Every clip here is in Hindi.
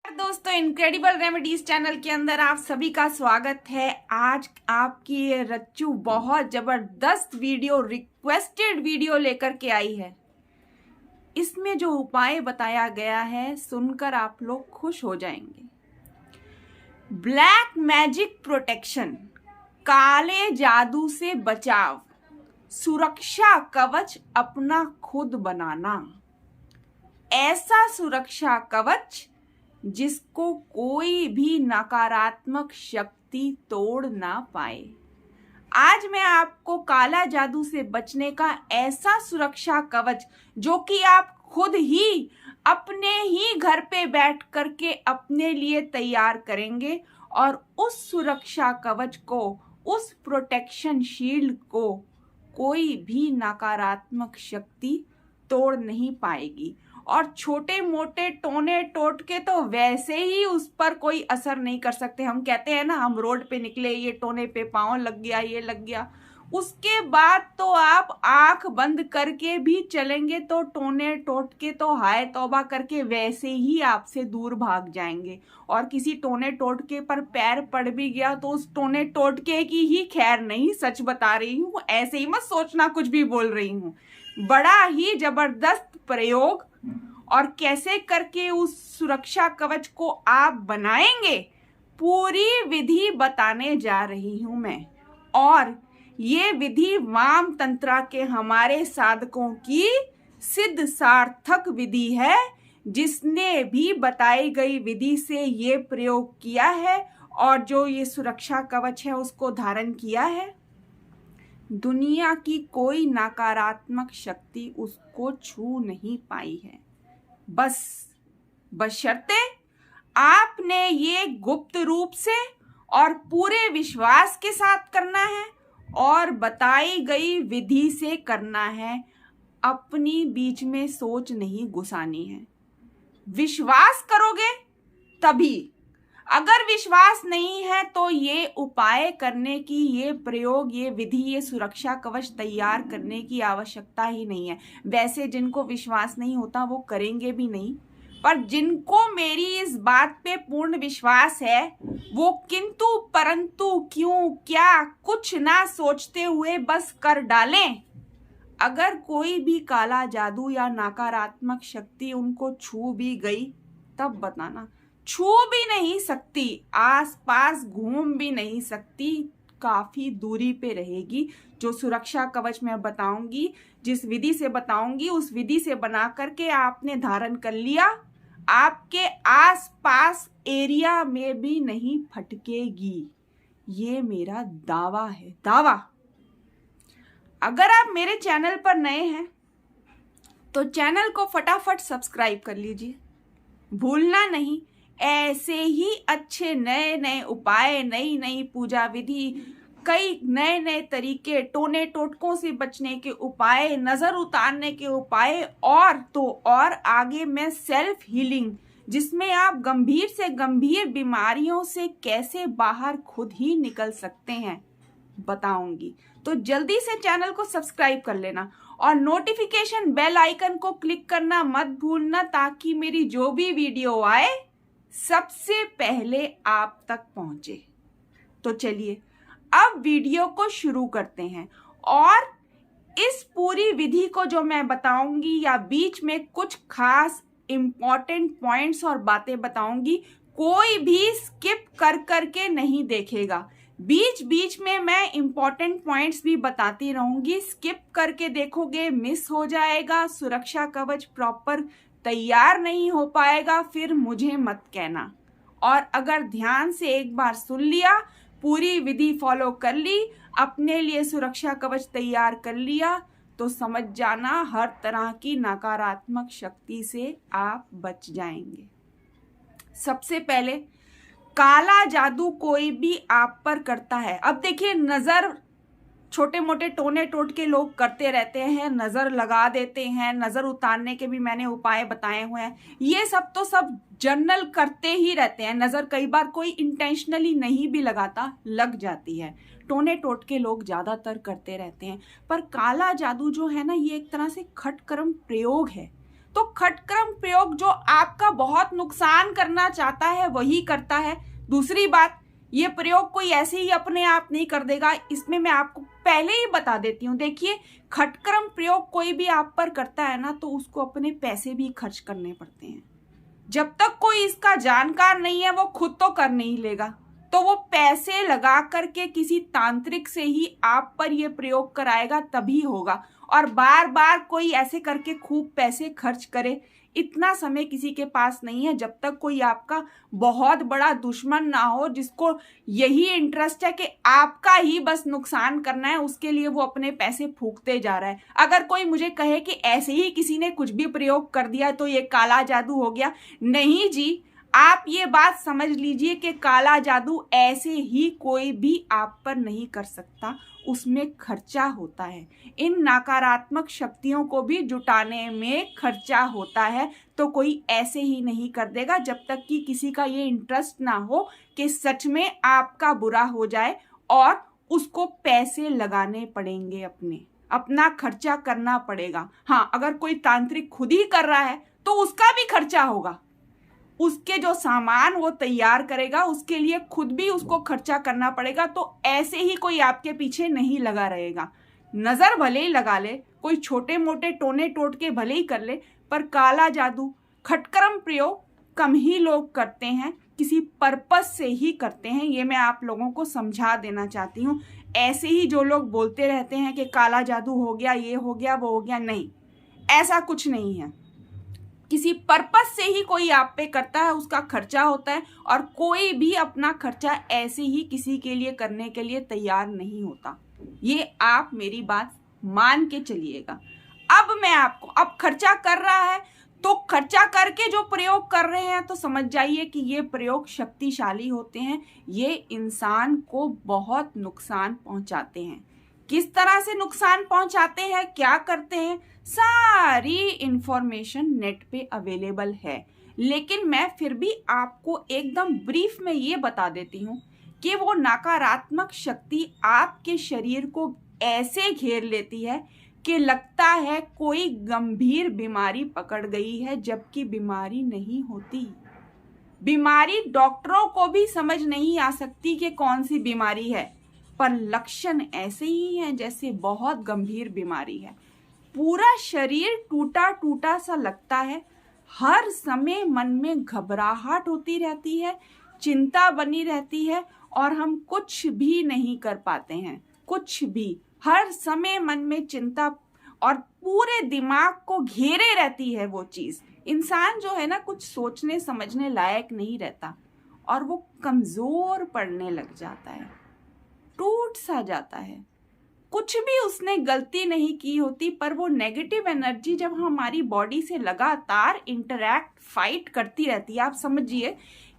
दोस्तों, इनक्रेडिबल रेमेडीज चैनल के अंदर आप सभी का स्वागत है। आज आपकी ये रच्चू बहुत जबरदस्त वीडियो, रिक्वेस्टेड वीडियो लेकर के आई है। इसमें जो उपाय बताया गया है सुनकर आप लोग खुश हो जाएंगे। ब्लैक मैजिक प्रोटेक्शन, काले जादू से बचाव, सुरक्षा कवच अपना खुद बनाना। ऐसा सुरक्षा कवच जिसको कोई भी नकारात्मक शक्ति तोड़ ना पाए। आज मैं आपको काला जादू से बचने का ऐसा सुरक्षा कवच जो कि आप खुद ही अपने ही घर पे बैठ करके अपने लिए तैयार करेंगे और उस सुरक्षा कवच को, उस प्रोटेक्शन शील्ड को कोई भी नकारात्मक शक्ति तोड़ नहीं पाएगी। और छोटे मोटे टोने टोटके तो वैसे ही उस पर कोई असर नहीं कर सकते। हम कहते हैं ना, हम रोड पे निकले, ये टोने पे पाँव लग गया, ये लग गया, उसके बाद तो आप आंख बंद करके भी चलेंगे तो टोने टोटके तो हाय तौबा करके वैसे ही आपसे दूर भाग जाएंगे। और किसी टोने टोटके पर पैर पड़ भी गया तो उस टोने टोटके की ही खैर नहीं, सच बता रही हूँ, ऐसे ही मत सोचना कुछ भी बोल रही हूँ। बड़ा ही जबरदस्त प्रयोग और कैसे करके उस सुरक्षा कवच को आप बनाएंगे, पूरी विधि बताने जा रही हूं मैं। और ये विधि वाम तंत्रा के हमारे साधकों की सिद्ध सार्थक विधि है, जिसने भी बताई गई विधि से ये प्रयोग किया है और जो ये सुरक्षा कवच है उसको धारण किया है, दुनिया की कोई नकारात्मक शक्ति उसको छू नहीं पाई है। बस बशर्ते आपने ये गुप्त रूप से और पूरे विश्वास के साथ करना है और बताई गई विधि से करना है। अपनी बीच में सोच नहीं घुसानी है। विश्वास करोगे तभी, अगर विश्वास नहीं है तो ये उपाय करने की, ये प्रयोग, ये विधि, ये सुरक्षा कवच तैयार करने की आवश्यकता ही नहीं है। वैसे जिनको विश्वास नहीं होता वो करेंगे भी नहीं, पर जिनको मेरी इस बात पे पूर्ण विश्वास है वो किंतु परंतु क्यों क्या कुछ ना सोचते हुए बस कर डालें। अगर कोई भी काला जादू या नकारात्मक शक्ति उनको छू भी गई तब बताना। छू भी नहीं सकती, आसपास घूम भी नहीं सकती, काफी दूरी पे रहेगी। जो सुरक्षा कवच मैं बताऊंगी, जिस विधि से बताऊंगी, उस विधि से बना करके आपने धारण कर लिया, आपके आसपास एरिया में भी नहीं फटकेगी। ये मेरा दावा है, दावा। अगर आप मेरे चैनल पर नए हैं तो चैनल को फटाफट सब्सक्राइब कर लीजिए, भूलना नहीं। ऐसे ही अच्छे नए नए उपाय, नई नई पूजा विधि, कई नए नए तरीके, टोने टोटकों से बचने के उपाय, नजर उतारने के उपाय, और तो और आगे मैं सेल्फ हीलिंग, जिसमें आप गंभीर से गंभीर बीमारियों से कैसे बाहर खुद ही निकल सकते हैं, बताऊंगी। तो जल्दी से चैनल को सब्सक्राइब कर लेना और नोटिफिकेशन बेल आइकन को क्लिक करना मत भूलना, ताकि मेरी जो भी वीडियो आए सबसे पहले आप तक पहुंचे। तो चलिए अब वीडियो को शुरू करते हैं। और इस पूरी विधि को जो मैं बताऊंगी या बीच में कुछ खास इंपॉर्टेंट पॉइंट्स और बातें बताऊंगी, कोई भी स्किप कर करके नहीं देखेगा। बीच बीच में मैं इंपॉर्टेंट पॉइंट्स भी बताती रहूंगी। स्किप करके देखोगे मिस हो जाएगा, सुरक्षा कवच प्रॉपर तैयार नहीं हो पाएगा, फिर मुझे मत कहना। और अगर ध्यान से एक बार सुन लिया, पूरी विधि फॉलो कर ली, अपने लिए सुरक्षा कवच तैयार कर लिया, तो समझ जाना हर तरह की नकारात्मक शक्ति से आप बच जाएंगे। सबसे पहले, काला जादू कोई भी आप पर करता है। अब देखिए, नजर, छोटे मोटे टोने टोटके लोग करते रहते हैं, नजर लगा देते हैं, नजर उतारने के भी मैंने उपाय बताए हुए हैं। ये सब तो सब जनरल करते ही रहते हैं। नजर कई बार कोई इंटेंशनली नहीं भी लगाता, लग जाती है। टोने टोटके लोग ज्यादातर करते रहते हैं। पर काला जादू जो है ना, ये एक तरह से खटकर्म प्रयोग है। तो खटक्रम प्रयोग जो आपका बहुत नुकसान करना चाहता है वही करता है। दूसरी बात, ये प्रयोग कोई ऐसे ही अपने आप नहीं कर देगा, इसमें मैं आपको पहले ही बता देती हूँ। देखिए, खटक्रम प्रयोग कोई भी आप पर करता है ना, तो उसको अपने पैसे भी खर्च करने पड़ते हैं। जब तक कोई इसका जानकार नहीं है वो खुद तो कर नहीं लेगा, तो वो पैसे लगा करके किसी तांत्रिक से ही आप पर ये प्रयोग कराएगा, तभी होगा। और बार बार कोई ऐसे करके खूब पैसे खर्च करे, इतना समय किसी के पास नहीं है। जब तक कोई आपका बहुत बड़ा दुश्मन ना हो जिसको यही इंटरेस्ट है कि आपका ही बस नुकसान करना है, उसके लिए वो अपने पैसे फूकते जा रहा है। अगर कोई मुझे कहे कि ऐसे ही किसी ने कुछ भी प्रयोग कर दिया तो ये काला जादू हो गया, नहीं जी, आप ये बात समझ लीजिए कि काला जादू ऐसे ही कोई भी आप पर नहीं कर सकता, उसमें खर्चा होता है। इन नकारात्मक शक्तियों को भी जुटाने में खर्चा होता है, तो कोई ऐसे ही नहीं कर देगा जब तक कि किसी का ये इंटरेस्ट ना हो कि सच में आपका बुरा हो जाए और उसको पैसे लगाने पड़ेंगे, अपना खर्चा करना पड़ेगा। हाँ, अगर कोई तांत्रिक खुद ही कर रहा है तो उसका भी खर्चा होगा, उसके जो सामान वो तैयार करेगा उसके लिए खुद भी उसको खर्चा करना पड़ेगा। तो ऐसे ही कोई आपके पीछे नहीं लगा रहेगा। नजर भले ही लगा ले, कोई छोटे मोटे टोने टोटके भले ही कर ले, पर काला जादू खटक्रम प्रयोग कम ही लोग करते हैं, किसी पर्पस से ही करते हैं। ये मैं आप लोगों को समझा देना चाहती हूँ। ऐसे ही जो लोग बोलते रहते हैं कि काला जादू हो गया, ये हो गया, वो हो गया, नहीं, ऐसा कुछ नहीं है। किसी पर्पस से ही कोई आप पे करता है, उसका खर्चा होता है, और कोई भी अपना खर्चा ऐसे ही किसी के लिए करने के लिए तैयार नहीं होता। ये आप मेरी बात मान के चलिएगा। अब मैं आपको, अब खर्चा कर रहा है तो खर्चा करके जो प्रयोग कर रहे हैं तो समझ जाइए कि ये प्रयोग शक्तिशाली होते हैं, ये इंसान को बहुत नुकसान पहुंचाते हैं। किस तरह से नुकसान पहुंचाते हैं, क्या करते हैं, सारी इंफॉर्मेशन नेट पे अवेलेबल है। लेकिन मैं फिर भी आपको एकदम ब्रीफ में ये बता देती हूँ कि वो नकारात्मक शक्ति आपके शरीर को ऐसे घेर लेती है कि लगता है कोई गंभीर बीमारी पकड़ गई है, जबकि बीमारी नहीं होती। बीमारी डॉक्टरों को भी समझ नहीं आ सकती कि कौन सी बीमारी है, पर लक्षण ऐसे ही हैं जैसे बहुत गंभीर बीमारी है। पूरा शरीर टूटा टूटा सा लगता है, हर समय मन में घबराहट होती रहती है, चिंता बनी रहती है, और हम कुछ भी नहीं कर पाते हैं, कुछ भी। हर समय मन में चिंता और पूरे दिमाग को घेरे रहती है वो चीज। इंसान जो है ना, कुछ सोचने समझने लायक नहीं रहता, और वो कमजोर पड़ने लग जाता है, टूट सा जाता है। कुछ भी उसने गलती नहीं की होती, पर वो नेगेटिव एनर्जी जब हमारी बॉडी से लगातार इंटरैक्ट, फाइट करती रहती है। आप समझिए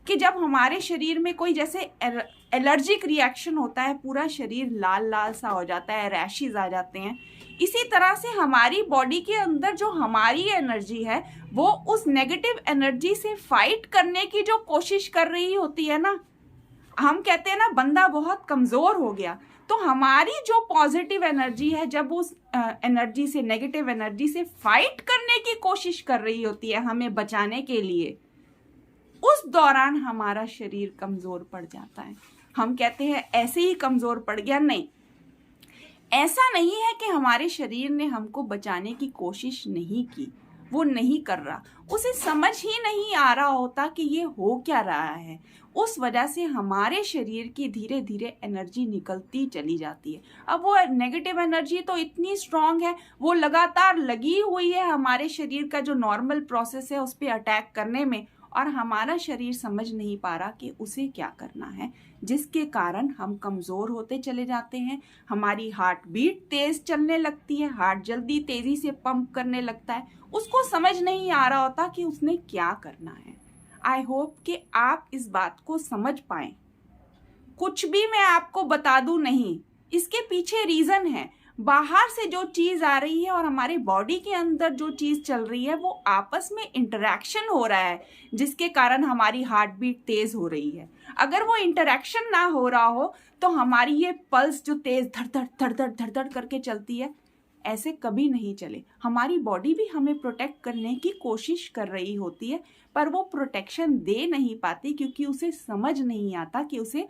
कि जब हमारे शरीर में कोई जैसे एलर्जिक रिएक्शन होता है, पूरा शरीर लाल लाल सा हो जाता है, रैशेस आ जाते हैं, इसी तरह से हमारी बॉडी के अंदर जो हमारी एनर्जी है वो उस नेगेटिव एनर्जी से फाइट करने की जो कोशिश कर रही होती है ना, हम कहते हैं ना बंदा बहुत कमजोर हो गया। तो हमारी जो पॉजिटिव एनर्जी है जब उस एनर्जी से, नेगेटिव एनर्जी से फाइट करने की कोशिश कर रही होती है हमें बचाने के लिए, उस दौरान हमारा शरीर कमजोर पड़ जाता है। हम कहते हैं ऐसे ही कमजोर पड़ गया, नहीं, ऐसा नहीं है कि हमारे शरीर ने हमको बचाने की कोशिश नहीं की, वो नहीं कर रहा, उसे समझ ही नहीं आ रहा होता कि ये हो क्या रहा है। उस वजह से हमारे शरीर की धीरे धीरे एनर्जी निकलती चली जाती है। अब वो नेगेटिव एनर्जी तो इतनी स्ट्रांग है, वो लगातार लगी हुई है हमारे शरीर का जो नॉर्मल प्रोसेस है उस पर अटैक करने में, और हमारा शरीर समझ नहीं पा रहा कि उसे क्या करना है, जिसके कारण हम कमज़ोर होते चले जाते हैं। हमारी हार्ट बीट तेज चलने लगती है, हार्ट जल्दी तेज़ी से पंप करने लगता है, उसको समझ नहीं आ रहा होता कि उसने क्या करना है। आई होप कि आप इस बात को समझ पाएं। कुछ भी मैं आपको बता दूं नहीं, इसके पीछे रीज़न है। बाहर से जो चीज़ आ रही है और हमारे बॉडी के अंदर जो चीज़ चल रही है वो आपस में इंटरेक्शन हो रहा है, जिसके कारण हमारी हार्ट बीट तेज़ हो रही है। अगर वो इंटरेक्शन ना हो रहा हो तो हमारी ये पल्स जो तेज़ धड़ धड़ धड़ धड़ धड़ धड़ करके चलती है, ऐसे कभी नहीं चले। हमारी बॉडी भी हमें प्रोटेक्ट करने की कोशिश कर रही होती है, पर वो प्रोटेक्शन दे नहीं पाती क्योंकि उसे समझ नहीं आता कि उसे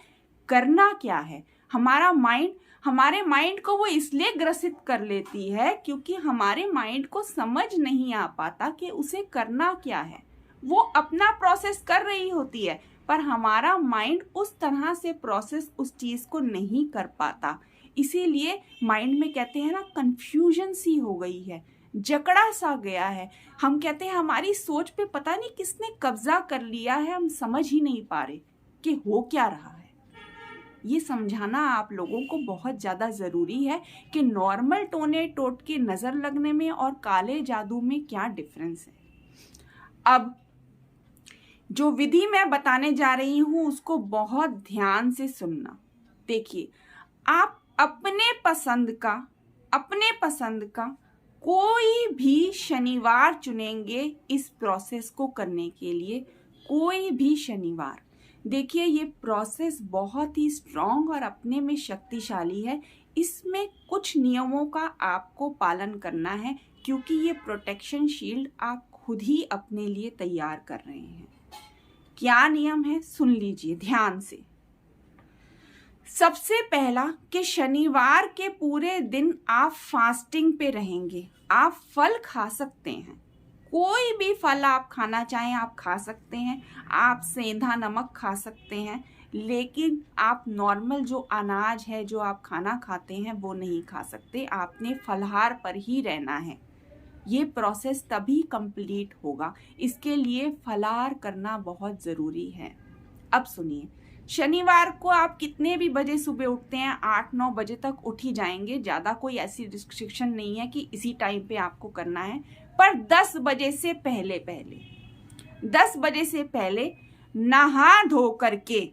करना क्या है। हमारे माइंड को वो इसलिए ग्रसित कर लेती है क्योंकि हमारे माइंड को समझ नहीं आ पाता कि उसे करना क्या है। वो अपना प्रोसेस कर रही होती है, पर हमारा माइंड उस तरह से प्रोसेस उस चीज को नहीं कर पाता। इसीलिए माइंड में कहते हैं ना, कंफ्यूजन सी हो गई है, जकड़ा सा गया है। हम कहते हैं हमारी सोच पे पता नहीं किसने कब्जा कर लिया है, हम समझ ही नहीं पा रहे कि हो क्या रहा है। ये समझाना आप लोगों को बहुत ज़्यादा ज़रूरी है कि नॉर्मल टोने टोट के नज़र लगने में और काले जादू में क्या डिफरेंस है। अब जो विधि मैं बताने जा रही हूँ उसको बहुत ध्यान से सुनना। देखिए, आप अपने पसंद का कोई भी शनिवार चुनेंगे इस प्रोसेस को करने के लिए, कोई भी शनिवार। देखिए, ये प्रोसेस बहुत ही स्ट्रॉन्ग और अपने में शक्तिशाली है। इसमें कुछ नियमों का आपको पालन करना है क्योंकि ये प्रोटेक्शन शील्ड आप खुद ही अपने लिए तैयार कर रहे हैं। क्या नियम है, सुन लीजिए ध्यान से। सबसे पहला कि शनिवार के पूरे दिन आप फास्टिंग पे रहेंगे। आप फल खा सकते हैं, कोई भी फल आप खाना चाहें आप खा सकते हैं। आप सेंधा नमक खा सकते हैं, लेकिन आप नॉर्मल जो अनाज है, जो आप खाना खाते हैं, वो नहीं खा सकते। आपने फलाहार पर ही रहना है। ये प्रोसेस तभी कंप्लीट होगा, इसके लिए फलाहार करना बहुत ज़रूरी है। अब सुनिए, शनिवार को आप कितने भी बजे सुबह उठते हैं, 8-9 बजे तक उठ ही जाएंगे। ज़्यादा कोई ऐसी रिस्ट्रिक्शन नहीं है कि इसी टाइम पे आपको करना है, पर 10 बजे से पहले 10 बजे से पहले नहा धो करके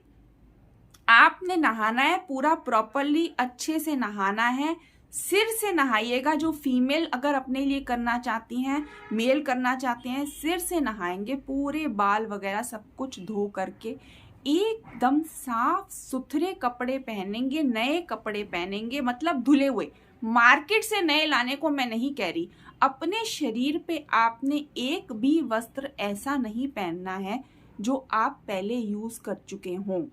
आपने नहाना है। पूरा प्रॉपरली अच्छे से नहाना है। सिर से नहाइएगा। जो फीमेल अगर अपने लिए करना चाहती हैं, मेल करना चाहते हैं, सिर से नहाएंगे। पूरे बाल वगैरह सब कुछ धो करके एकदम साफ सुथरे कपड़े पहनेंगे, नए कपड़े पहनेंगे, मतलब धुले हुए। मार्केट से नए लाने को मैं नहीं कह रही। अपने शरीर पे आपने एक भी वस्त्र ऐसा नहीं पहनना है जो आप पहले यूज कर चुके हों।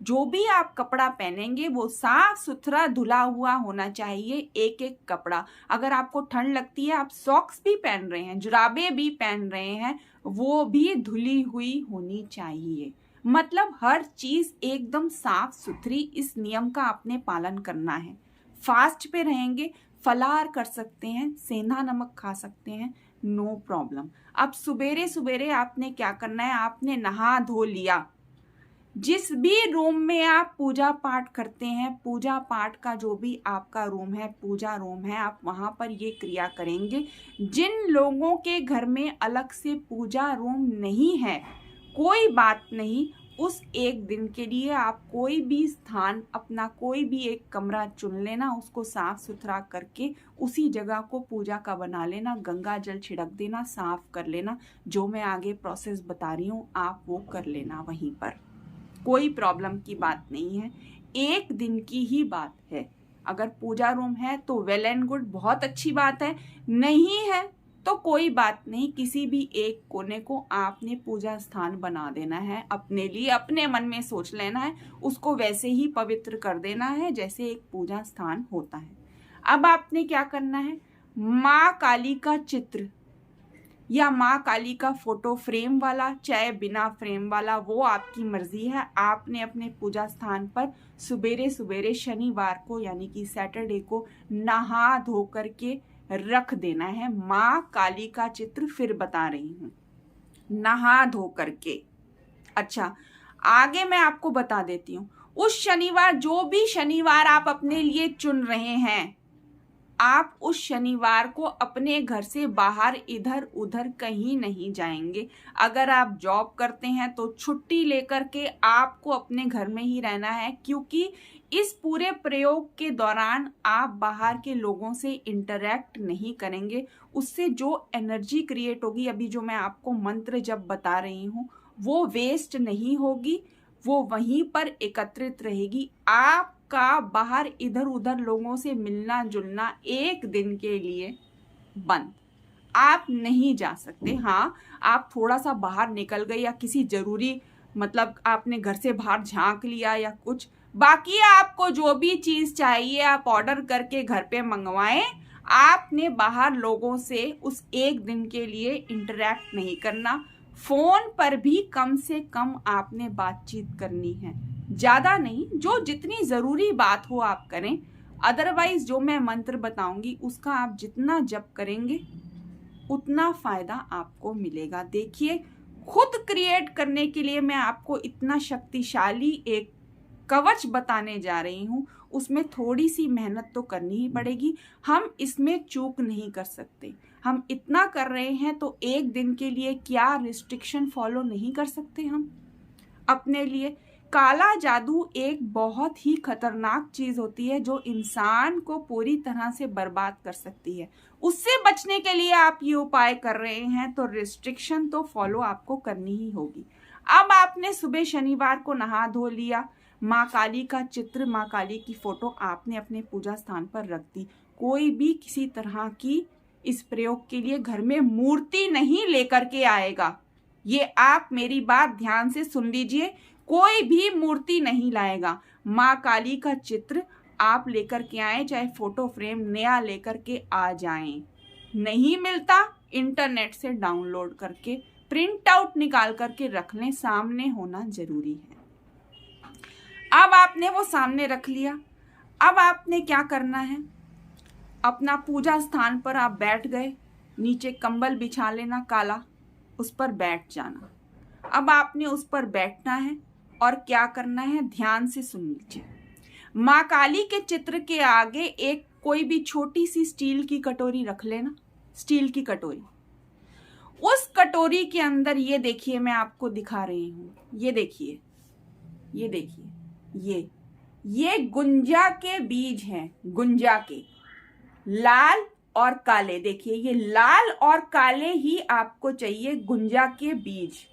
जो भी आप कपड़ा पहनेंगे वो साफ सुथरा धुला हुआ होना चाहिए, एक एक कपड़ा। अगर आपको ठंड लगती है, आप सॉक्स भी पहन रहे हैं, जुराबे भी पहन रहे हैं, वो भी धुली हुई होनी चाहिए। मतलब हर चीज एकदम साफ सुथरी। इस नियम का आपने पालन करना है। फास्ट पे रहेंगे, फलाहार कर सकते हैं, सेंधा नमक खा सकते हैं, नो प्रॉब्लम। अब सुबेरे सुबेरे आपने क्या करना है, आपने नहा धो लिया। जिस भी रूम में आप पूजा पाठ करते हैं, पूजा पाठ का जो भी आपका रूम है, पूजा रूम है, आप वहां पर ये क्रिया करेंगे। जिन लोगों के घर में अलग से पूजा रूम नहीं है, कोई बात नहीं, उस एक दिन के लिए आप कोई भी स्थान, अपना कोई भी एक कमरा चुन लेना, उसको साफ सुथरा करके उसी जगह को पूजा का बना लेना, गंगा जल छिड़क देना, साफ कर लेना। जो मैं आगे प्रोसेस बता रही हूँ आप वो कर लेना वहीं पर, कोई प्रॉब्लम की बात नहीं है। एक दिन की ही बात है। अगर पूजा रूम है तो वेल एंड गुड, बहुत अच्छी बात है। नहीं है तो कोई बात नहीं, किसी भी एक कोने को आपने पूजा स्थान बना देना है अपने लिए। अपने मन में सोच लेना है, उसको वैसे ही पवित्र कर देना है जैसे एक पूजा स्थान होता है। अब आपने क्या करना है, माँ काली का चित्र या माँ काली का फोटो, फ्रेम वाला चाहे बिना फ्रेम वाला, वो आपकी मर्जी है। आपने अपने पूजा स्थान पर सुबेरे सुबेरे शनिवार को यानी कि सैटरडे को नहा धो करके रख देना है। माँ काली का चित्र फिर बता रही हूँ, नहा धो करके। अच्छा, आगे मैं आपको बता देती हूँ। उस शनिवार, जो भी शनिवार आप अपने लिए चुन रहे हैं, आप उस शनिवार को अपने घर से बाहर इधर उधर कहीं नहीं जाएंगे। अगर आप जॉब करते हैं तो छुट्टी लेकर के आपको अपने घर में ही रहना है, क्योंकि इस पूरे प्रयोग के दौरान आप बाहर के लोगों से इंटरेक्ट नहीं करेंगे। उससे जो एनर्जी क्रिएट होगी, अभी जो मैं आपको मंत्र जब बता रही हूँ, वो वेस्ट नहीं होगी, वो वहीं पर एकत्रित रहेगी। आप आपका बाहर इधर उधर लोगों से मिलना जुलना एक दिन के लिए बंद। आप नहीं जा सकते। हाँ, आप थोड़ा सा बाहर निकल गए या किसी जरूरी मतलब आपने घर से बाहर झांक लिया या कुछ, बाकी आपको जो भी चीज चाहिए आप ऑर्डर करके घर पे मंगवाएं। आपने बाहर लोगों से उस एक दिन के लिए इंटरेक्ट नहीं करना। फोन पर भी कम से कम आपने बातचीत करनी है, ज्यादा नहीं, जो जितनी जरूरी बात हो आप करें। अदरवाइज जो मैं मंत्र बताऊंगी उसका आप जितना जप करेंगे उतना फायदा आपको मिलेगा। देखिए, खुद क्रिएट करने के लिए मैं आपको इतना शक्तिशाली एक कवच बताने जा रही हूं, उसमें थोड़ी सी मेहनत तो करनी ही पड़ेगी। हम इसमें चूक नहीं कर सकते। हम इतना कर रहे हैं तो एक दिन के लिए क्या रिस्ट्रिक्शन फॉलो नहीं कर सकते हम अपने लिए? काला जादू एक बहुत ही खतरनाक चीज होती है जो इंसान को पूरी तरह से बर्बाद कर सकती है। उससे बचने के लिए आप ये उपाय कर रहे हैं तो रिस्ट्रिक्शन तो फॉलो आपको करनी ही होगी। अब आपने सुबह शनिवार को नहा धो लिया, माँ काली का चित्र, माँ काली की फोटो आपने अपने पूजा स्थान पर रख दी। कोई भी किसी तरह की इस प्रयोग के लिए घर में मूर्ति नहीं लेकर के आएगा। ये आप मेरी बात ध्यान से सुन लीजिए, कोई भी मूर्ति नहीं लाएगा। माँ काली का चित्र आप लेकर के आए, चाहे फोटो फ्रेम नया लेकर के आ जाएं। नहीं मिलता इंटरनेट से डाउनलोड करके प्रिंट आउट निकाल करके रख लें, सामने होना जरूरी है। अब आपने वो सामने रख लिया। अब आपने क्या करना है, अपना पूजा स्थान पर आप बैठ गए, नीचे कंबल बिछा लेना काला, उस पर बैठ जाना। अब आपने उस पर बैठना है और क्या करना है, ध्यान से सुन लीजिए। माँ काली के चित्र के आगे एक कोई भी छोटी सी स्टील की कटोरी रख लेना, स्टील की कटोरी। उस कटोरी के अंदर ये देखिए, मैं आपको दिखा रही हूं, ये देखिए, ये देखिए, ये गुंजा के बीज हैं, गुंजा के, लाल और काले। देखिए, ये लाल और काले ही आपको चाहिए, गुंजा के बीज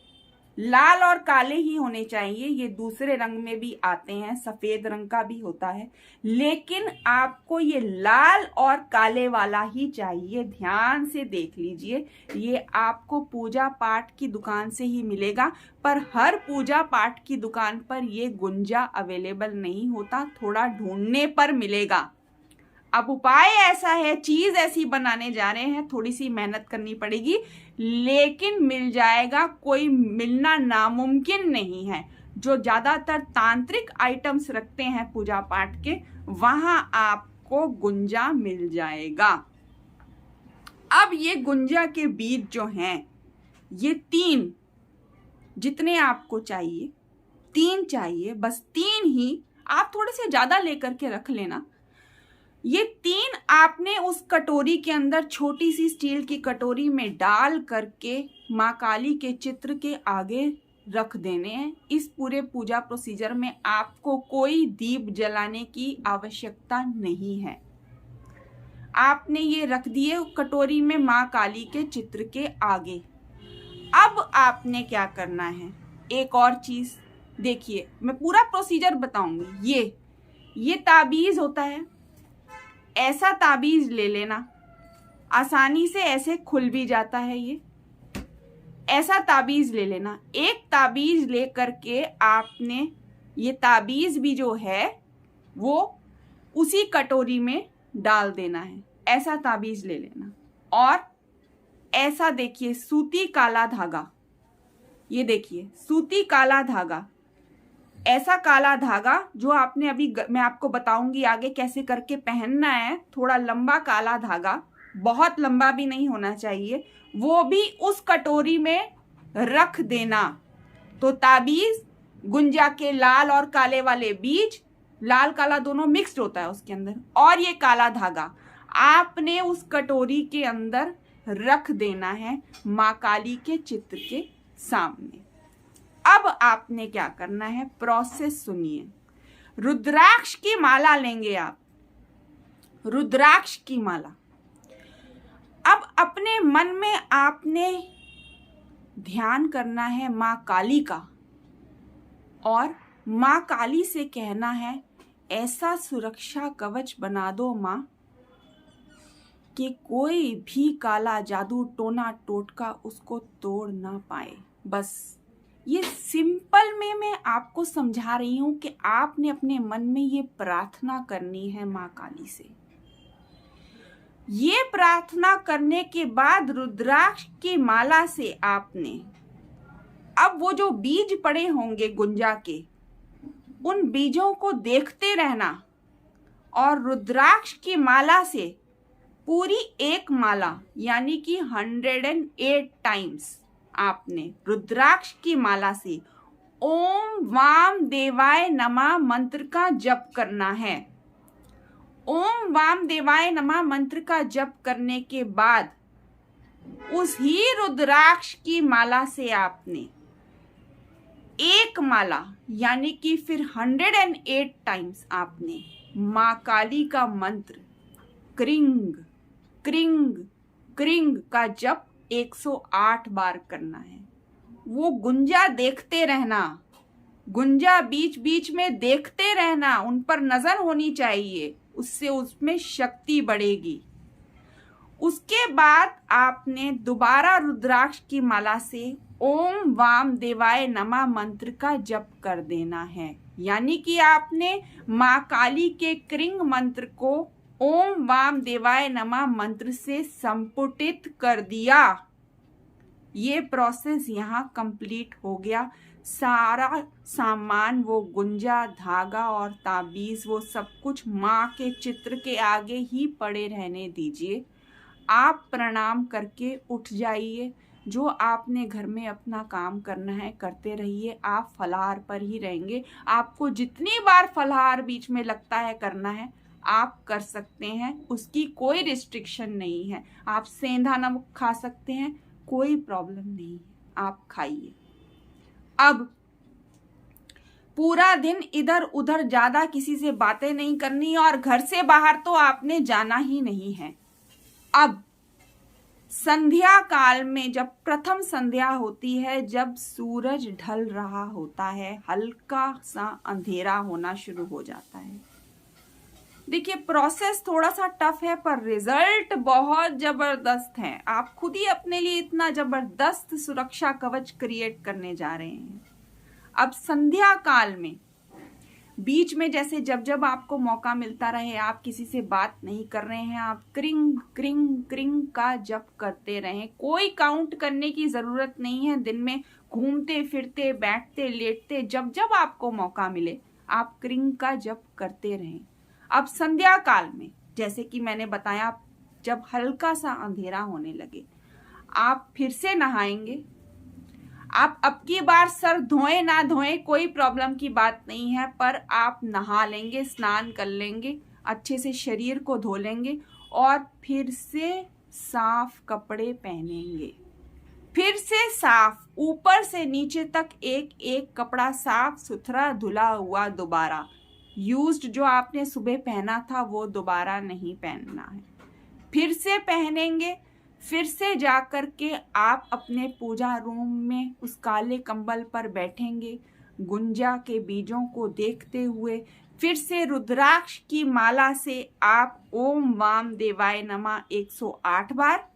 लाल और काले ही होने चाहिए। ये दूसरे रंग में भी आते हैं, सफेद रंग का भी होता है, लेकिन आपको ये लाल और काले वाला ही चाहिए। ध्यान से देख लीजिए, ये आपको पूजा पाठ की दुकान से ही मिलेगा, पर हर पूजा पाठ की दुकान पर ये गुंजा अवेलेबल नहीं होता, थोड़ा ढूंढने पर मिलेगा। अब उपाय ऐसा है, चीज ऐसी बनाने जा रहे हैं, थोड़ी सी मेहनत करनी पड़ेगी, लेकिन मिल जाएगा। कोई मिलना नामुमकिन नहीं है। जो ज्यादातर तांत्रिक आइटम्स रखते हैं पूजा पाठ के, वहां आपको गुंजा मिल जाएगा। अब ये गुंजा के बीज जो हैं, ये 3 जितने आपको चाहिए, 3 चाहिए, बस 3 ही। आप थोड़े से ज्यादा लेकर के रख लेना। ये 3 आपने उस कटोरी के अंदर, छोटी सी स्टील की कटोरी में डाल करके माँ काली के चित्र के आगे रख देने हैं। इस पूरे पूजा प्रोसीजर में आपको कोई दीप जलाने की आवश्यकता नहीं है। आपने ये रख दिए कटोरी में माँ काली के चित्र के आगे। अब आपने क्या करना है, एक और चीज देखिए, मैं पूरा प्रोसीजर बताऊंगी। ये ताबीज होता है, ऐसा ताबीज ले लेना, आसानी से ऐसे खुल भी जाता है। ये ऐसा ताबीज ले लेना। एक ताबीज ले करके आपने ये ताबीज भी जो है वो उसी कटोरी में डाल देना है। ऐसा ताबीज ले लेना। और ऐसा देखिए, सूती काला धागा, ये देखिए सूती काला धागा, ऐसा काला धागा जो आपने अभी, मैं आपको बताऊंगी आगे कैसे करके पहनना है। थोड़ा लंबा काला धागा, बहुत लंबा भी नहीं होना चाहिए, वो भी उस कटोरी में रख देना। तो ताबीज, गुंजा के लाल और काले वाले बीज, लाल काला दोनों मिक्स्ड होता है उसके अंदर, और ये काला धागा आपने उस कटोरी के अंदर रख देना है माँ काली के चित्र के सामने। अब आपने क्या करना है, प्रोसेस सुनिए। रुद्राक्ष की माला लेंगे आप, रुद्राक्ष की माला। अब अपने मन में आपने ध्यान करना है माँ काली का, और माँ काली से कहना है ऐसा सुरक्षा कवच बना दो माँ कि कोई भी काला जादू टोना टोटका उसको तोड़ ना पाए। बस ये सिंपल में मैं आपको समझा रही हूं कि आपने अपने मन में ये प्रार्थना करनी है माँ काली से। ये प्रार्थना करने के बाद रुद्राक्ष की माला से आपने अब वो जो बीज पड़े होंगे गुंजा के, उन बीजों को देखते रहना और रुद्राक्ष की माला से पूरी एक माला यानी कि 108 टाइम्स आपने रुद्राक्ष की माला से ओम वाम देवाय नमः मंत्र का जप करना है। ओम वाम देवाय नमः मंत्र का जप करने के बाद उस ही रुद्राक्ष की माला से आपने एक माला यानी कि फिर 108 टाइम्स आपने माँ काली का मंत्र क्रिंग क्रिंग क्रिंग का जप 108 बार करना है। वो गुंजा देखते रहना, गुंजा बीच बीच में देखते रहना, उन पर नजर होनी चाहिए, उससे उसमें शक्ति बढ़ेगी। उसके बाद आपने दोबारा रुद्राक्ष की माला से ओम वाम देवाय नमः मंत्र का जप कर देना है। यानी कि आपने माँ काली के क्रिंग मंत्र को ओम वाम देवाय नमः मंत्र से संपुटित कर दिया। ये प्रोसेस यहाँ कंप्लीट हो गया। सारा सामान, वो गुंजा, धागा और ताबीज, वो सब कुछ माँ के चित्र के आगे ही पड़े रहने दीजिए। आप प्रणाम करके उठ जाइए। जो आपने घर में अपना काम करना है करते रहिए। आप फलाहार पर ही रहेंगे। आपको जितनी बार फलाहार बीच में लगता है करना है आप कर सकते हैं, उसकी कोई रिस्ट्रिक्शन नहीं है। आप सेंधा नमक खा सकते हैं, कोई प्रॉब्लम नहीं है, आप खाइए। अब पूरा दिन इधर उधर ज्यादा किसी से बातें नहीं करनी और घर से बाहर तो आपने जाना ही नहीं है। अब संध्या काल में जब प्रथम संध्या होती है, जब सूरज ढल रहा होता है, हल्का सा अंधेरा होना शुरू हो जाता है। देखिए प्रोसेस थोड़ा सा टफ है पर रिजल्ट बहुत जबरदस्त है। आप खुद ही अपने लिए इतना जबरदस्त सुरक्षा कवच क्रिएट करने जा रहे हैं। अब संध्या काल में बीच में जैसे जब जब आपको मौका मिलता रहे, आप किसी से बात नहीं कर रहे हैं, आप क्रिंग क्रिंग क्रिंग का जप करते रहें। कोई काउंट करने की जरूरत नहीं है। दिन में घूमते फिरते बैठते लेटते जब जब आपको मौका मिले आप क्रिंग का जप करते रहें। अब संध्या काल में जैसे कि मैंने बताया, जब हल्का सा अंधेरा होने लगे आप फिर से नहाएंगे। आप अब की बार सर धोएं ना धोएं कोई प्रॉब्लम की बात नहीं है, पर आप नहा लेंगे, स्नान कर लेंगे, अच्छे से शरीर को धो लेंगे और फिर से साफ कपड़े पहनेंगे। फिर से साफ, ऊपर से नीचे तक एक एक कपड़ा साफ सुथरा धुला हुआ, दोबारा यूज्ड जो आपने सुबह पहना था वो दोबारा नहीं पहनना है। फिर से पहनेंगे। फिर से जाकर के आप अपने पूजा रूम में उस काले कंबल पर बैठेंगे, गुंजा के बीजों को देखते हुए। फिर से रुद्राक्ष की माला से आप ओम वाम देवाय नमः 108 बार,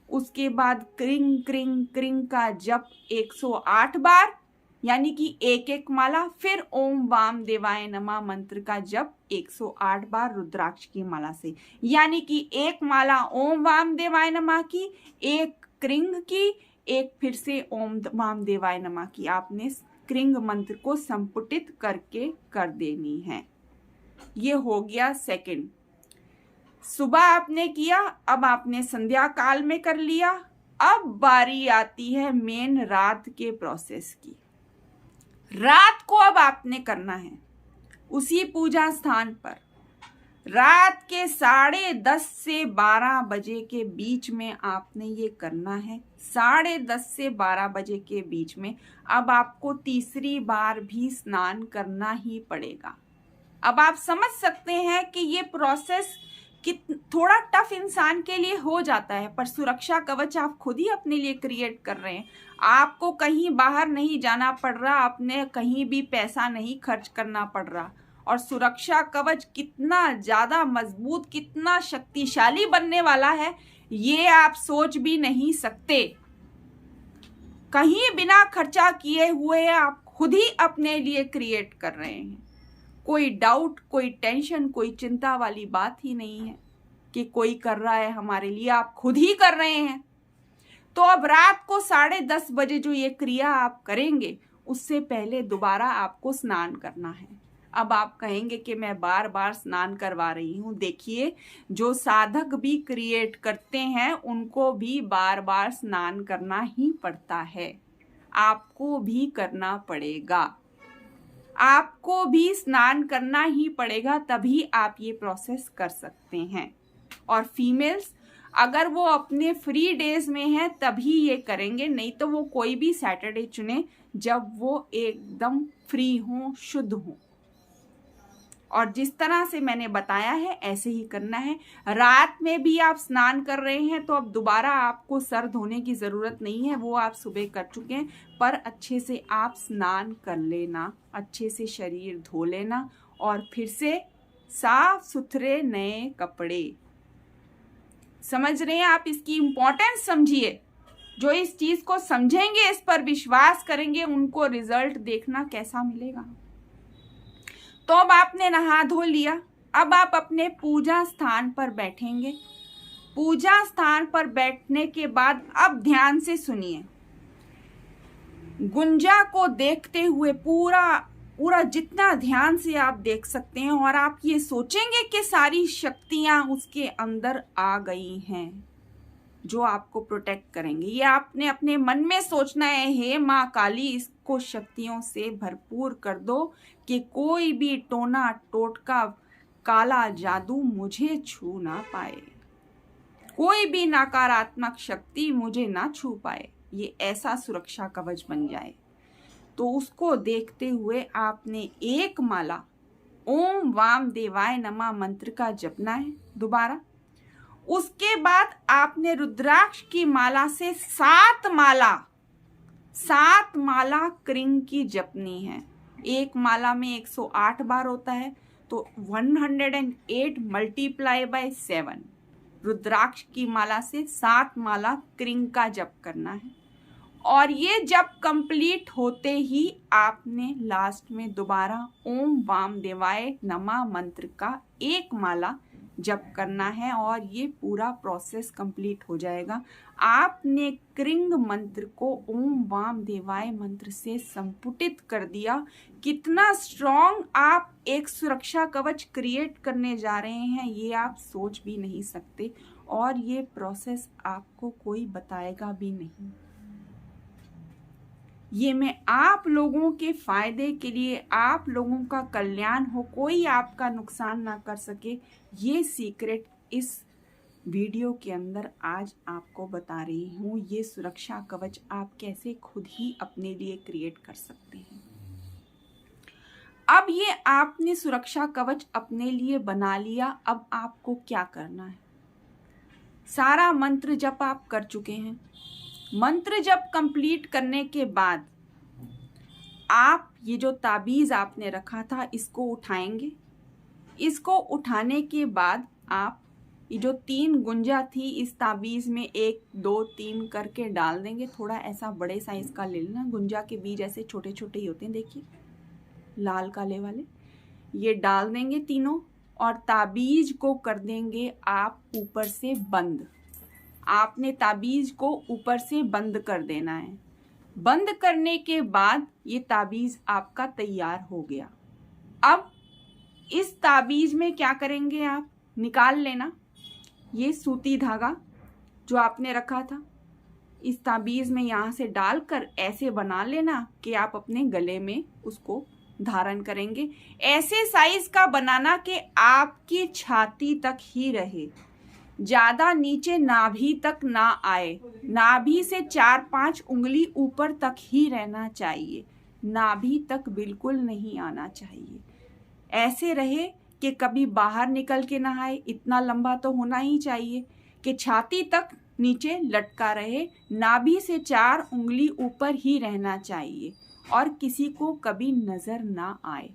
उसके बाद क्रिंग क्रिंग क्रिंग का जप 108 बार, यानी कि एक एक माला, फिर ओम वाम देवाय नमः मंत्र का जप 108 बार रुद्राक्ष की माला से, यानी कि एक माला ओम वाम देवाय नमः की, एक क्रिंग की, एक फिर से ओम वाम देवाय नमः की। आपने क्रिंग मंत्र को संपुटित करके कर देनी है। ये हो गया सेकंड। सुबह आपने किया, अब आपने संध्या काल में कर लिया। अब बारी आती है मेन रात के प्रोसेस की। रात को अब आपने करना है उसी पूजा स्थान पर। रात के 10:30 से 12 बजे के बीच में आपने ये करना है। 10:30 से 12 बजे के बीच में अब आपको तीसरी बार भी स्नान करना ही पड़ेगा। अब आप समझ सकते हैं कि ये प्रोसेस थोड़ा टफ इंसान के लिए हो जाता है, पर सुरक्षा कवच आप खुद ही अपने लिए क्रिएट कर रहे हैं। आपको कहीं बाहर नहीं जाना पड़ रहा, आपने कहीं भी पैसा नहीं खर्च करना पड़ रहा, और सुरक्षा कवच कितना ज्यादा मजबूत, कितना शक्तिशाली बनने वाला है, ये आप सोच भी नहीं सकते। कहीं बिना खर्चा किए हुए आप खुद ही अपने लिए क्रिएट कर रहे हैं। कोई डाउट, कोई टेंशन, कोई चिंता वाली बात ही नहीं है कि कोई कर रहा है हमारे लिए, आप खुद ही कर रहे हैं। तो अब रात को 10:30 बजे जो ये क्रिया आप करेंगे, उससे पहले दोबारा आपको स्नान करना है। अब आप कहेंगे कि मैं बार बार स्नान करवा रही हूँ। देखिए, जो साधक भी क्रिएट करते हैं उनको भी बार बार स्नान करना ही पड़ता है। आपको भी करना पड़ेगा, आपको भी स्नान करना ही पड़ेगा, तभी आप ये प्रोसेस कर सकते हैं। और फीमेल्स अगर वो अपने फ्री डेज में हैं तभी ये करेंगे, नहीं तो वो कोई भी सैटरडे चुने जब वो एकदम फ्री हों, शुद्ध हों। और जिस तरह से मैंने बताया है ऐसे ही करना है। रात में भी आप स्नान कर रहे हैं तो अब दोबारा आपको सर धोने की ज़रूरत नहीं है, वो आप सुबह कर चुके हैं। पर अच्छे से आप स्नान कर लेना, अच्छे से शरीर धो लेना और फिर से साफ सुथरे नए कपड़े। समझ रहे हैं आप? इसकी इम्पोर्टेंस समझिए। जो इस चीज़ को समझेंगे, इस पर विश्वास करेंगे, उनको रिजल्ट देखना कैसा मिलेगा। तो अब आपने नहा धो लिया, अब आप अपने पूजा स्थान पर बैठेंगे। पूजा स्थान पर बैठने के बाद अब ध्यान से सुनिए। गुंजा को देखते हुए पूरा जितना ध्यान से आप देख सकते हैं, और आप ये सोचेंगे कि सारी शक्तियां उसके अंदर आ गई हैं जो आपको प्रोटेक्ट करेंगे। ये आपने अपने मन में सोचना है, हे माँ काली, इसको शक्तियों से भरपूर कर दो कि कोई भी टोना टोटका, काला जादू मुझे छू ना पाए, कोई भी नकारात्मक शक्ति मुझे ना छू पाए। ये ऐसा सुरक्षा कवच बन जाए। तो उसको देखते हुए आपने एक माला ओम वाम देवाय नमः मंत्र का जपना है दोबारा। उसके बाद आपने रुद्राक्ष की माला से 7 माला क्रिंग की जपनी है। एक माला में 108 बार होता है, तो 108 मल्टीप्लाई बाय 7 रुद्राक्ष की माला से 7 माला क्रिंग का जप करना है। और ये जप कंप्लीट होते ही आपने लास्ट में दोबारा ओम वाम देवाय नमः मंत्र का 1 माला जप करना है और ये पूरा प्रोसेस कंप्लीट हो जाएगा। आपने क्रिंग मंत्र को ओम वाम देवाय मंत्र से संपुटित कर दिया। कितना स्ट्रॉन्ग आप एक सुरक्षा कवच क्रिएट करने जा रहे हैं ये आप सोच भी नहीं सकते, और ये प्रोसेस आपको कोई बताएगा भी नहीं। ये मैं आप लोगों के फायदे के लिए, आप लोगों का कल्याण हो, कोई आपका नुकसान ना कर सके, ये सीक्रेट इस वीडियो के अंदर आज आपको बता रही हूँ। ये सुरक्षा कवच आप कैसे खुद ही अपने लिए क्रिएट कर सकते हैं। अब ये आपने सुरक्षा कवच अपने लिए बना लिया, अब आपको क्या करना है? सारा मंत्र जप आप कर चुके हैं। मंत्र जप कंप्लीट करने के बाद आप ये जो ताबीज आपने रखा था इसको उठाएंगे। इसको उठाने के बाद आप ये जो 3 गुंजा थी इस ताबीज में 1 2 3 करके डाल देंगे। थोड़ा ऐसा बड़े साइज का ले लेना। गुंजा के बीज ऐसे छोटे छोटे ही होते हैं, देखिए लाल काले वाले। ये डाल देंगे तीनों और ताबीज को कर देंगे आप ऊपर से बंद। आपने ताबीज को ऊपर से बंद कर देना है। बंद करने के बाद ये ताबीज आपका तैयार हो गया। अब इस ताबीज में क्या करेंगे, आप निकाल लेना ये सूती धागा जो आपने रखा था, इस ताबीज में यहाँ से डालकर ऐसे बना लेना कि आप अपने गले में उसको धारण करेंगे। ऐसे साइज का बनाना कि आपकी छाती तक ही रहे, ज्यादा नीचे नाभि तक ना आए। नाभि से 4-5 उंगली ऊपर तक ही रहना चाहिए, नाभि तक बिल्कुल नहीं आना चाहिए। ऐसे रहे कि कभी बाहर निकल के ना आए, इतना लंबा तो होना ही चाहिए कि छाती तक नीचे लटका रहे। नाभि से 4 उंगली ऊपर ही रहना चाहिए और किसी को कभी नजर ना आए।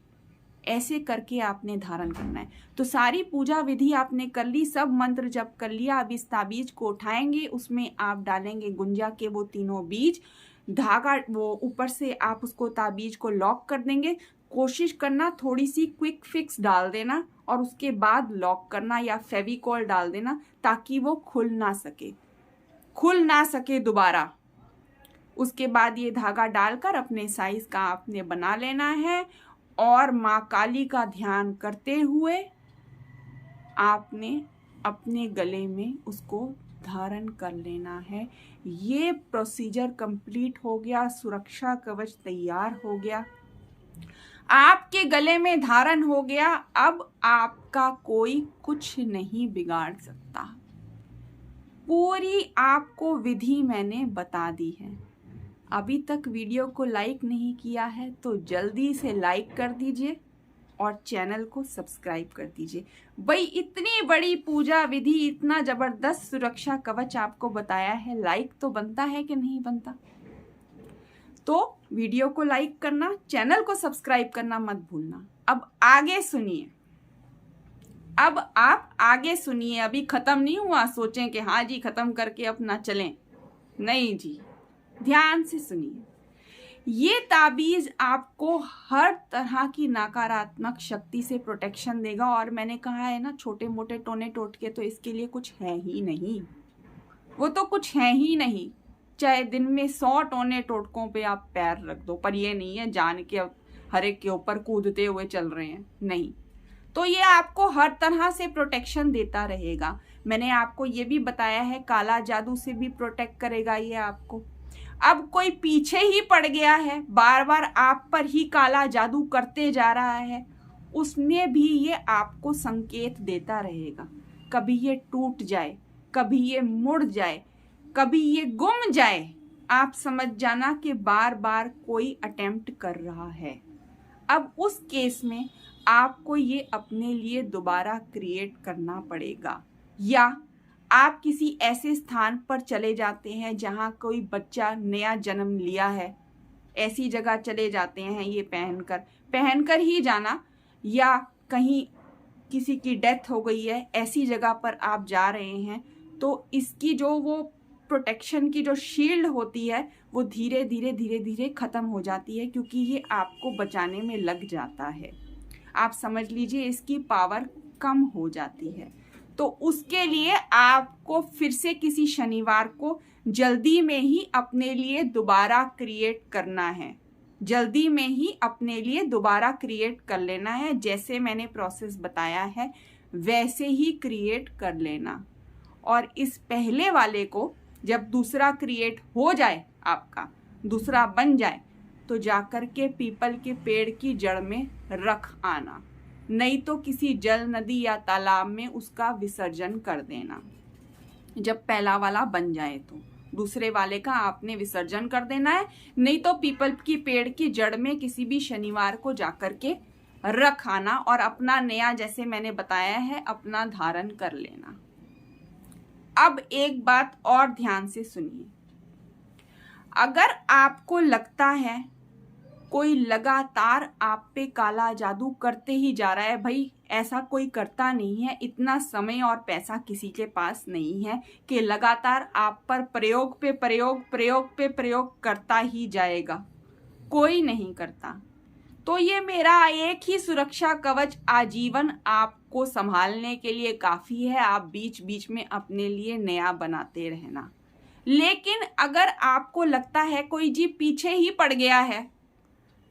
ऐसे करके आपने धारण करना है। तो सारी पूजा विधि आपने कर ली, सब मंत्र जप कर लिया। अब इस ताबीज को उठाएंगे, उसमें आप डालेंगे गुंजा के वो तीनों बीज, धागा, वो ऊपर से आप उसको ताबीज को लॉक कर देंगे। कोशिश करना थोड़ी सी क्विक फिक्स डाल देना और उसके बाद लॉक करना या फेविकॉल डाल देना ताकि वो खुल ना सके दोबारा। उसके बाद ये धागा डालकर अपने साइज का आपने बना लेना है और माँ काली का ध्यान करते हुए आपने अपने गले में उसको धारण कर लेना है। ये प्रोसीजर कंप्लीट हो गया, सुरक्षा कवच तैयार हो गया, आपके गले में धारण हो गया। अब आपका कोई कुछ नहीं बिगाड़ सकता। पूरी आपको विधि मैंने बता दी है। अभी तक वीडियो को लाइक नहीं किया है तो जल्दी से लाइक कर दीजिए और चैनल को सब्सक्राइब कर दीजिए। भाई इतनी बड़ी पूजा विधि, इतना जबरदस्त सुरक्षा कवच आपको बताया है, लाइक तो बनता है कि नहीं बनता? तो वीडियो को लाइक करना, चैनल को सब्सक्राइब करना मत भूलना। अब आगे सुनिए, अब आप आगे सुनिए। अभी खत्म नहीं हुआ, सोचें कि हाँ जी खत्म करके अपना चलें, नहीं जी, ध्यान से सुनिए। ये ताबीज आपको हर तरह की नकारात्मक शक्ति से प्रोटेक्शन देगा। और मैंने कहा है ना, छोटे मोटे टोने टोटके तो इसके लिए कुछ है ही नहीं, वो तो कुछ है ही नहीं। चाहे दिन में 100 टोने टोटकों पे आप पैर रख दो, पर ये नहीं है जान के हर एक के ऊपर कूदते हुए चल रहे हैं, नहीं। तो ये आपको हर तरह से प्रोटेक्शन देता रहेगा। मैंने आपको ये भी बताया है काला जादू से भी प्रोटेक्ट करेगा ये आपको। अब कोई पीछे ही पड़ गया है, बार बार आप पर ही काला जादू करते जा रहा है, उसमें भी ये आपको संकेत देता रहेगा। कभी ये टूट जाए, कभी ये मुड़ जाए, कभी ये गुम जाए, आप समझ जाना कि बार बार कोई अटेम्प्ट कर रहा है। अब उस केस में आपको ये अपने लिए दोबारा क्रिएट करना पड़ेगा, या आप किसी ऐसे स्थान पर चले जाते हैं जहां कोई बच्चा नया जन्म लिया है, ऐसी जगह चले जाते हैं ये पहनकर ही जाना, या कहीं किसी की डेथ हो गई है ऐसी जगह पर आप जा रहे हैं, तो इसकी जो वो प्रोटेक्शन की जो शील्ड होती है वो धीरे धीरे खत्म हो जाती है, क्योंकि ये आपको बचाने में लग जाता है। आप समझ लीजिए इसकी पावर कम हो जाती है। तो उसके लिए आपको फिर से किसी शनिवार को जल्दी में ही अपने लिए दोबारा क्रिएट करना है, जल्दी में ही अपने लिए दोबारा क्रिएट कर लेना है। जैसे मैंने प्रोसेस बताया है वैसे ही क्रिएट कर लेना। और इस पहले वाले को जब दूसरा क्रिएट हो जाए, आपका दूसरा बन जाए, तो जाकर के पीपल के पेड़ की जड़ में रख आना, नहीं तो किसी जल, नदी या तालाब में उसका विसर्जन कर देना। जब पहला वाला बन जाए तो दूसरे वाले का आपने विसर्जन कर देना है, नहीं तो पीपल की पेड़ की जड़ में किसी भी शनिवार को जाकर के रख आना और अपना नया, जैसे मैंने बताया है, अपना धारण कर लेना। अब एक बात और ध्यान से सुनिए, अगर आपको लगता है कोई लगातार आप पे काला जादू करते ही जा रहा है, भाई ऐसा कोई करता नहीं है, इतना समय और पैसा किसी के पास नहीं है कि लगातार आप पर प्रयोग पे प्रयोग करता ही जाएगा, कोई नहीं करता। तो ये मेरा एक ही सुरक्षा कवच आजीवन आपको संभालने के लिए काफी है। आप बीच बीच में अपने लिए नया बनाते रहना। लेकिन अगर आपको लगता है कोई जी पीछे ही पड़ गया है,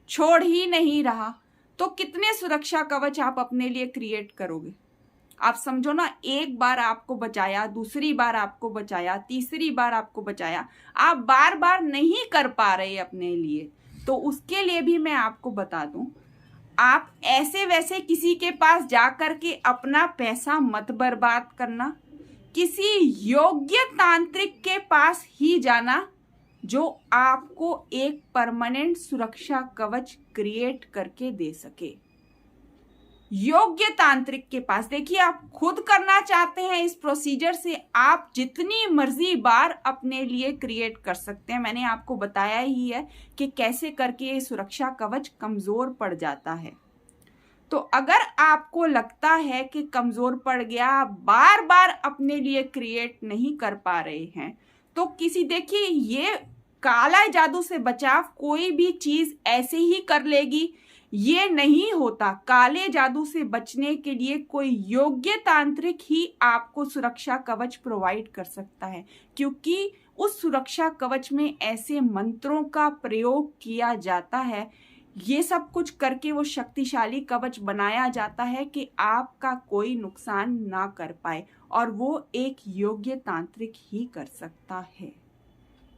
छोड़ ही नहीं रहा, तो कितने सुरक्षा कवच आप अपने लिए क्रिएट करोगे? आप समझो ना, एक बार आपको बचाया, दूसरी बार आपको बचाया, तीसरी बार आपको बचाया, आप बार बार नहीं कर पा रहे अपने लिए, तो उसके लिए भी मैं आपको बता दूं, आप ऐसे वैसे किसी के पास जाकर के अपना पैसा मत बर्बाद करना। किसी योग्य तांत्रिक के पास ही जाना जो आपको एक परमानेंट सुरक्षा कवच क्रिएट करके दे सके। योग्य तांत्रिक के पास। देखिए, आप खुद करना चाहते हैं इस प्रोसीजर से, आप जितनी मर्जी बार अपने लिए क्रिएट कर सकते हैं। मैंने आपको बताया ही है कि कैसे करके ये सुरक्षा कवच कमजोर पड़ जाता है। तो अगर आपको लगता है कि कमजोर पड़ गया, बार बार अपने लिए क्रिएट नहीं कर पा रहे हैं, तो देखिए, ये काला जादू से बचाव कोई भी चीज ऐसे ही कर लेगी, ये नहीं होता। काले जादू से बचने के लिए कोई योग्य तांत्रिक ही आपको सुरक्षा कवच प्रोवाइड कर सकता है, क्योंकि उस सुरक्षा कवच में ऐसे मंत्रों का प्रयोग किया जाता है, ये सब कुछ करके वो शक्तिशाली कवच बनाया जाता है कि आपका कोई नुकसान ना कर पाए, और वो एक योग्य तांत्रिक ही कर सकता है।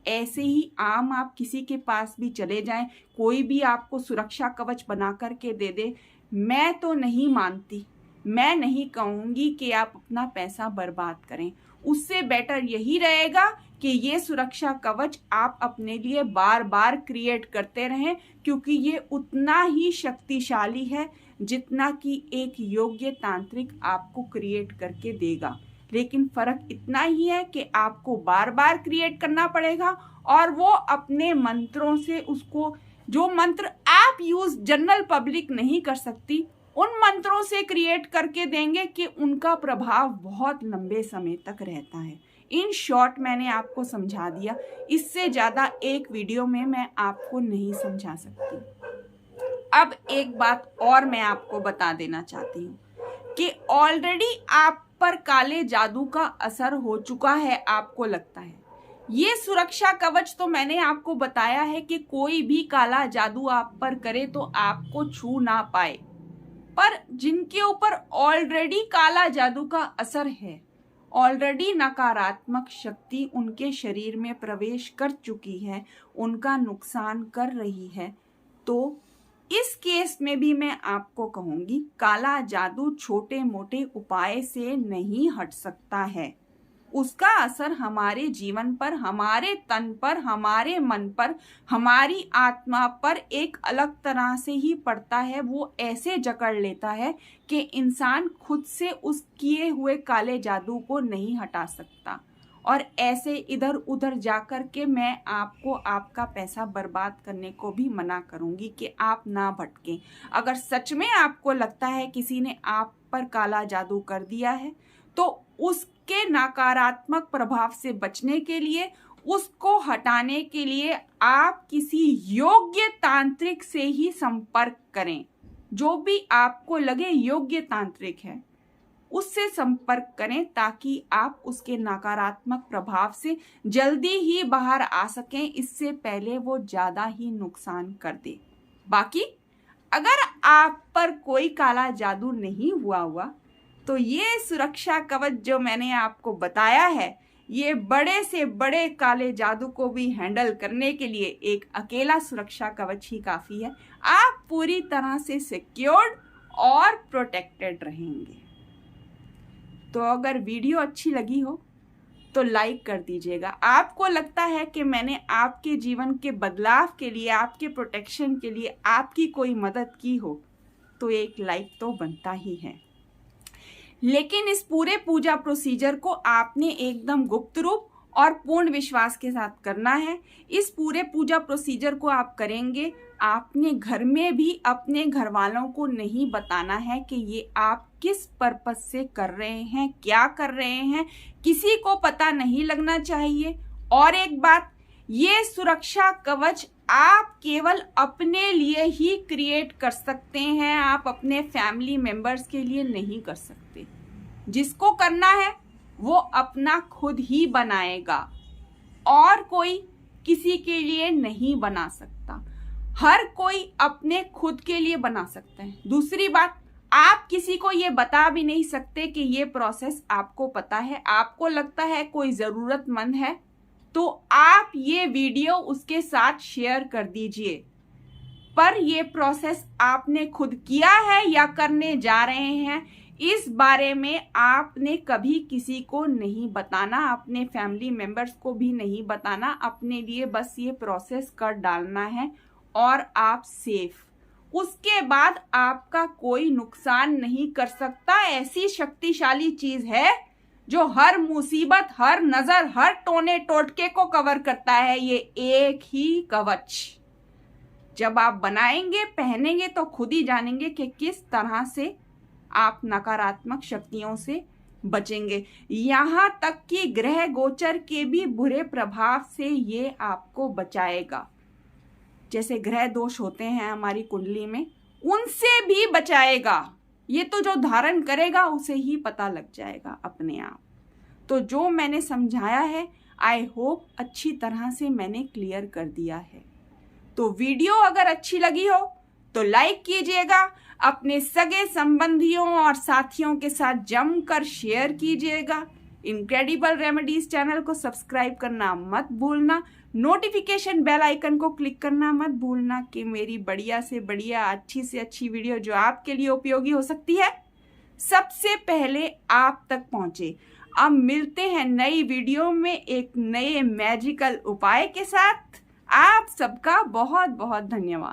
ऐसे ही आम आप किसी के पास भी चले जाएं, कोई भी आपको सुरक्षा कवच बना करके दे दे, मैं तो नहीं मानती, मैं नहीं कहूंगी कि आप अपना पैसा बर्बाद करें। उससे बेटर यही रहेगा कि ये सुरक्षा कवच आप अपने लिए बार बार क्रिएट करते रहें, क्योंकि ये उतना ही शक्तिशाली है जितना कि एक योग्य तांत्रिक आपको क्रिएट करके देगा। लेकिन फर्क इतना ही है कि आपको बार बार क्रिएट करना पड़ेगा, और वो अपने मंत्रों से उसको, जो मंत्र आप यूज जनरल पब्लिक नहीं कर सकती, उन मंत्रों से क्रिएट करके देंगे कि उनका प्रभाव बहुत लंबे समय तक रहता है। इन शॉर्ट मैंने आपको समझा दिया, इससे ज्यादा एक वीडियो में मैं आपको नहीं समझा सकती। अब एक बात और मैं आपको बता देना चाहती हूँ कि ऑलरेडी आप पर काले जादू का असर हो चुका है, आपको लगता है। ये सुरक्षा कवच तो मैंने आपको बताया है कि कोई भी काला जादू आप पर करे तो आपको छू ना पाए, पर जिनके ऊपर ऑलरेडी काला जादू का असर है, ऑलरेडी नकारात्मक शक्ति उनके शरीर में प्रवेश कर चुकी है, उनका नुकसान कर रही है, तो इस केस में भी मैं आपको कहूंगी, काला जादू छोटे मोटे उपाय से नहीं हट सकता है। उसका असर हमारे जीवन पर, हमारे तन पर, हमारे मन पर, हमारी आत्मा पर एक अलग तरह से ही पड़ता है। वो ऐसे जकड़ लेता है कि इंसान खुद से उस किए हुए काले जादू को नहीं हटा सकता, और ऐसे इधर उधर जाकर के मैं आपको आपका पैसा बर्बाद करने को भी मना करूंगी कि आप ना भटकें। अगर सच में आपको लगता है किसी ने आप पर काला जादू कर दिया है, तो उसके नकारात्मक प्रभाव से बचने के लिए, उसको हटाने के लिए आप किसी योग्य तांत्रिक से ही संपर्क करें। जो भी आपको लगे योग्य तांत्रिक है, उससे संपर्क करें, ताकि आप उसके नकारात्मक प्रभाव से जल्दी ही बाहर आ सकें, इससे पहले वो ज्यादा ही नुकसान कर दे। बाकी अगर आप पर कोई काला जादू नहीं हुआ तो ये सुरक्षा कवच जो मैंने आपको बताया है, ये बड़े से बड़े काले जादू को भी हैंडल करने के लिए एक अकेला सुरक्षा कवच ही काफी है। आप पूरी तरह से सिक्योर्ड और प्रोटेक्टेड रहेंगे। तो अगर वीडियो अच्छी लगी हो तो लाइक कर दीजिएगा। आपको लगता है कि मैंने आपके जीवन के बदलाव के लिए, आपके प्रोटेक्शन के लिए आपकी कोई मदद की हो, तो एक लाइक तो बनता ही है। लेकिन इस पूरे पूजा प्रोसीजर को आपने एकदम गुप्त रूप और पूर्ण विश्वास के साथ करना है। इस पूरे पूजा प्रोसीजर को आप करेंगे, आपने घर में भी अपने घर वालों को नहीं बताना है कि ये आप किस पर्पस से कर रहे हैं, क्या कर रहे हैं, किसी को पता नहीं लगना चाहिए। और एक बात, ये सुरक्षा कवच आप केवल अपने लिए ही क्रिएट कर सकते हैं, आप अपने फैमिली मेंबर्स के लिए नहीं कर सकते। जिसको करना है वो अपना खुद ही बनाएगा, और कोई किसी के लिए नहीं बना सकता। हर कोई अपने खुद के लिए बना सकता है। दूसरी बात, आप किसी को ये बता भी नहीं सकते कि ये प्रोसेस आपको पता है। आपको लगता है कोई जरूरतमंद है, तो आप ये वीडियो उसके साथ शेयर कर दीजिए। पर ये प्रोसेस आपने खुद किया है या करने जा रहे हैं, इस बारे में आपने कभी किसी को नहीं बताना, अपने फैमिली मेंबर्स को भी नहीं बताना। अपने लिए बस ये प्रोसेस कर डालना है और आप सेफ। उसके बाद आपका कोई नुकसान नहीं कर सकता। ऐसी शक्तिशाली चीज है जो हर मुसीबत, हर नजर, हर टोने टोटके को कवर करता है, ये एक ही कवच। जब आप बनाएंगे, पहनेंगे तो खुद ही जानेंगे कि किस तरह से आप नकारात्मक शक्तियों से बचेंगे। यहाँ तक कि ग्रह गोचर के भी बुरे प्रभाव से ये आपको बचाएगा। जैसे ग्रह दोष होते हैं हमारी कुंडली में, उनसे भी बचाएगा। ये तो जो धारण करेगा उसे ही पता लग जाएगा अपने आप। तो जो मैंने समझाया है, आई होप अच्छी तरह से मैंने क्लियर कर दिया है। तो वीडियो अगर अच्छी लगी हो तो लाइक कीजिएगा, अपने सगे संबंधियों और साथियों के साथ जमकर शेयर कीजिएगा। इनक्रेडिबल रेमेडीज चैनल को सब्सक्राइब करना मत भूलना, नोटिफिकेशन बेल आइकन को क्लिक करना मत भूलना कि मेरी बढ़िया से बढ़िया, अच्छी से अच्छी वीडियो जो आपके लिए उपयोगी हो सकती है सबसे पहले आप तक पहुंचे। अब मिलते हैं नई वीडियो में एक नए मैजिकल उपाय के साथ। आप सबका बहुत बहुत धन्यवाद।